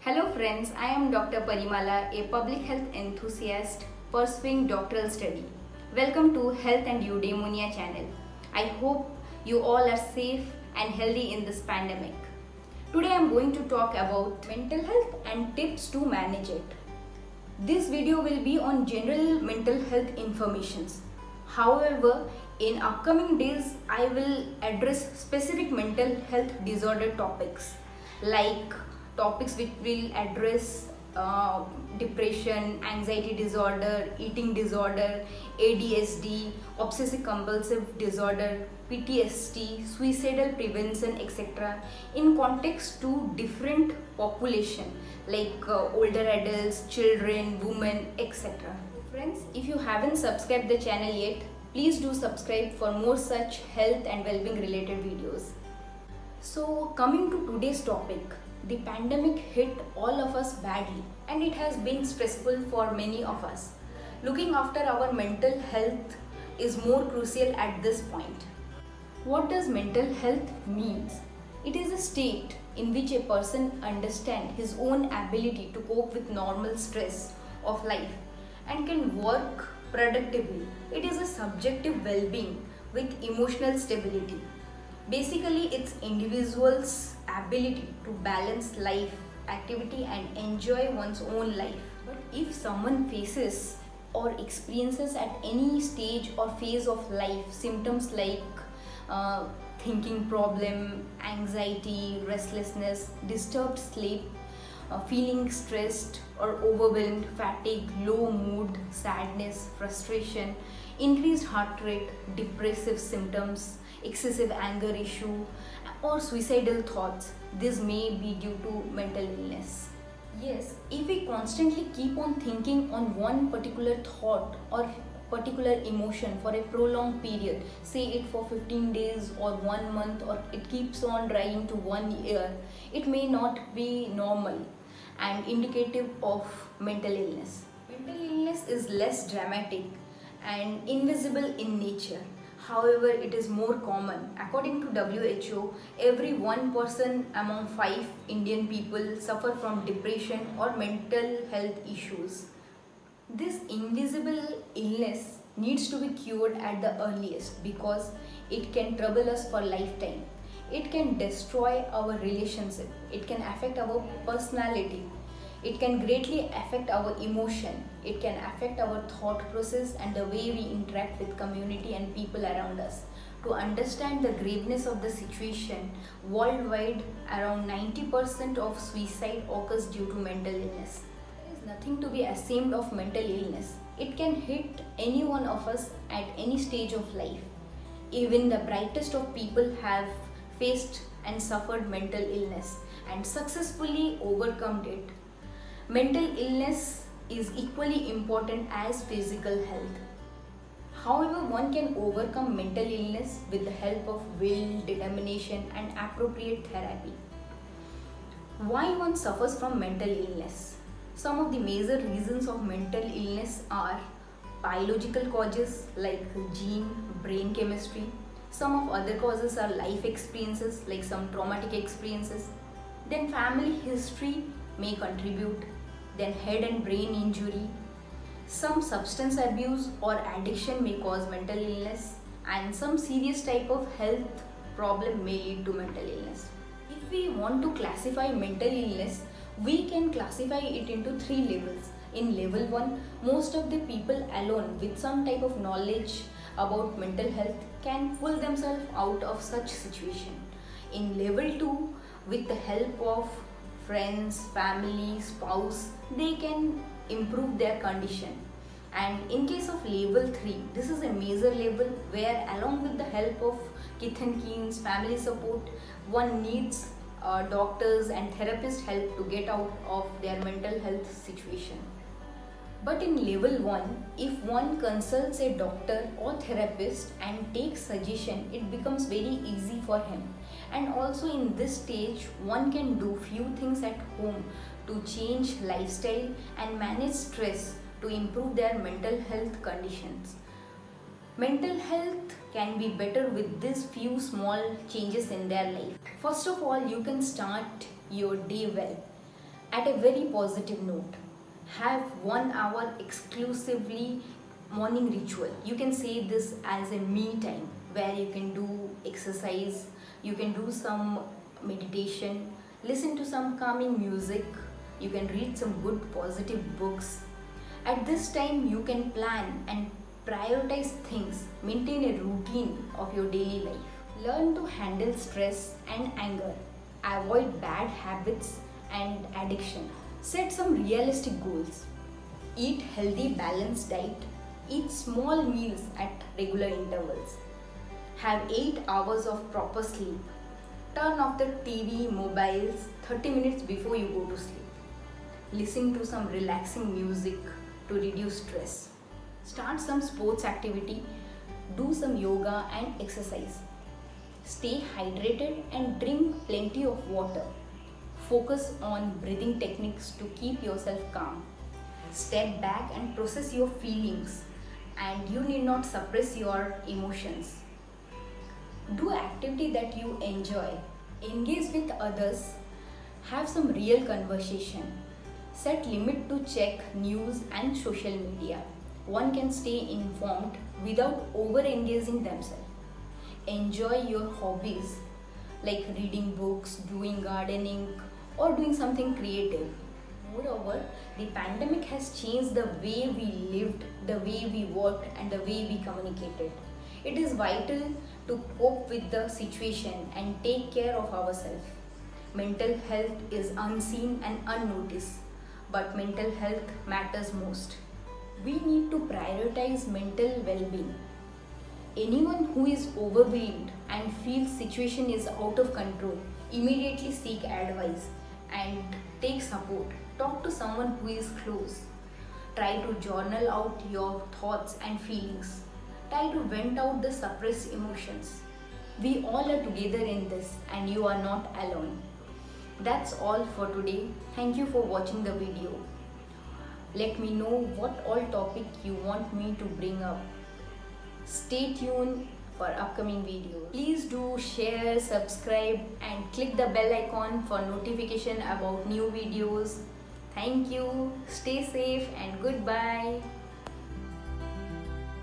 Hello friends, I am Dr. Parimala, a public health enthusiast pursuing doctoral study. Welcome to Health and Eudaimonia channel. I hope you all are safe and healthy in this pandemic. Today I am going to talk about mental health and tips to manage it. This video will be on general mental health informations. However, in upcoming days I will address specific mental health disorder topics like topics which will address depression, anxiety disorder, eating disorder, ADHD, obsessive compulsive disorder, PTSD, suicidal prevention, etc. in context to different population like older adults, children, women, etc. Friends, if you haven't subscribed the channel yet, please do subscribe for more such health and well-being related videos. So coming to today's topic, the pandemic hit all of us badly and it has been stressful for many of us. Looking after our mental health is more crucial at this point. What does mental health means? It is a state in which a person understands his own ability to cope with normal stress of life and can work productively. It is a subjective well-being with emotional stability. Basically, it's individual's ability to balance life, activity and enjoy one's own life. But if someone faces or experiences at any stage or phase of life symptoms like thinking problem, anxiety, restlessness, disturbed sleep, feeling stressed or overwhelmed, fatigue, low mood, sadness, frustration, increased heart rate, depressive symptoms, excessive anger issue or suicidal thoughts, this may be due to mental illness. Yes, if we constantly keep on thinking on one particular thought or particular emotion for a prolonged period, say it for 15 days or 1 month, or it keeps on dragging to 1 year, it may not be normal and indicative of mental illness. Mental illness is less dramatic and invisible in nature. However, it is more common. According to WHO, every 1 person among 5 Indian people suffer from depression or mental health issues. This invisible illness needs to be cured at the earliest because it can trouble us for lifetime. It can destroy our relationship. It can affect our personality. It can greatly affect our emotion. It can affect our thought process and the way we interact with community and people around us. To understand the graveness of the situation, worldwide around 90% of suicide occurs due to mental illness. There is nothing to be ashamed of mental illness. It can hit any one of us at any stage of life. Even the brightest of people have faced and suffered mental illness and successfully overcome it. Mental illness is equally important as physical health. However, one can overcome mental illness with the help of will, determination and appropriate therapy. Why one suffers from mental illness? Some of the major reasons of mental illness are biological causes like gene, brain chemistry. Some of other causes are life experiences like some traumatic experiences. Then family history may contribute. Then head and brain injury. Some substance abuse or addiction may cause mental illness, and some serious type of health problem may lead to mental illness. If we want to classify mental illness, we can classify it into 3 levels. In level 1, most of the people alone with some type of knowledge about mental health can pull themselves out of such situation. In level 2, with the help of friends, family, spouse, they can improve their condition. And in case of level 3, this is a major level where along with the help of kith and kins, family support, one needs doctors and therapists help to get out of their mental health situation. But in level 1, if one consults a doctor or therapist and takes suggestion, it becomes very easy for him. And also in this stage, one can do few things at home to change lifestyle and manage stress to improve their mental health conditions. Mental health can be better with these few small changes in their life. First of all, you can start your day well. At a very positive note, have 1 hour exclusively morning ritual. You can say this as a me time where you can do exercise, you can do some meditation, listen to some calming music, you can read some good positive books. At this time you can plan and prioritize things, maintain a routine of your daily life, learn to handle stress and anger, avoid bad habits and addiction, set some realistic goals, eat healthy balanced diet, eat small meals at regular intervals, have 8 hours of proper sleep, turn off the TV, mobiles 30 minutes before you go to sleep, listen to some relaxing music to reduce stress, start some sports activity, do some yoga and exercise, stay hydrated and drink plenty of water, focus on breathing techniques to keep yourself calm, step back and process your feelings, and you need not suppress your emotions. Do activity that you enjoy, engage with others, have some real conversation, set limit to check news and social media. One can stay informed without over engaging themselves. Enjoy your hobbies like reading books, doing gardening, or doing something creative. Moreover, the pandemic has changed the way we lived, the way we worked, and the way we communicated. It is vital to cope with the situation and take care of ourselves. Mental health is unseen and unnoticed, but mental health matters most. We need to prioritize mental well-being. Anyone who is overwhelmed and feels situation is out of control, immediately seek advice and take support. Talk to someone who is close. Try to journal out your thoughts and feelings. Try to vent out the suppressed emotions. We all are together in this and you are not alone. That's all for today. Thank you for watching the video. Let me know what all topic you want me to bring up. Stay tuned for upcoming videos. Please do share, subscribe and click the bell icon for notification about new videos. Thank you. Stay safe and goodbye.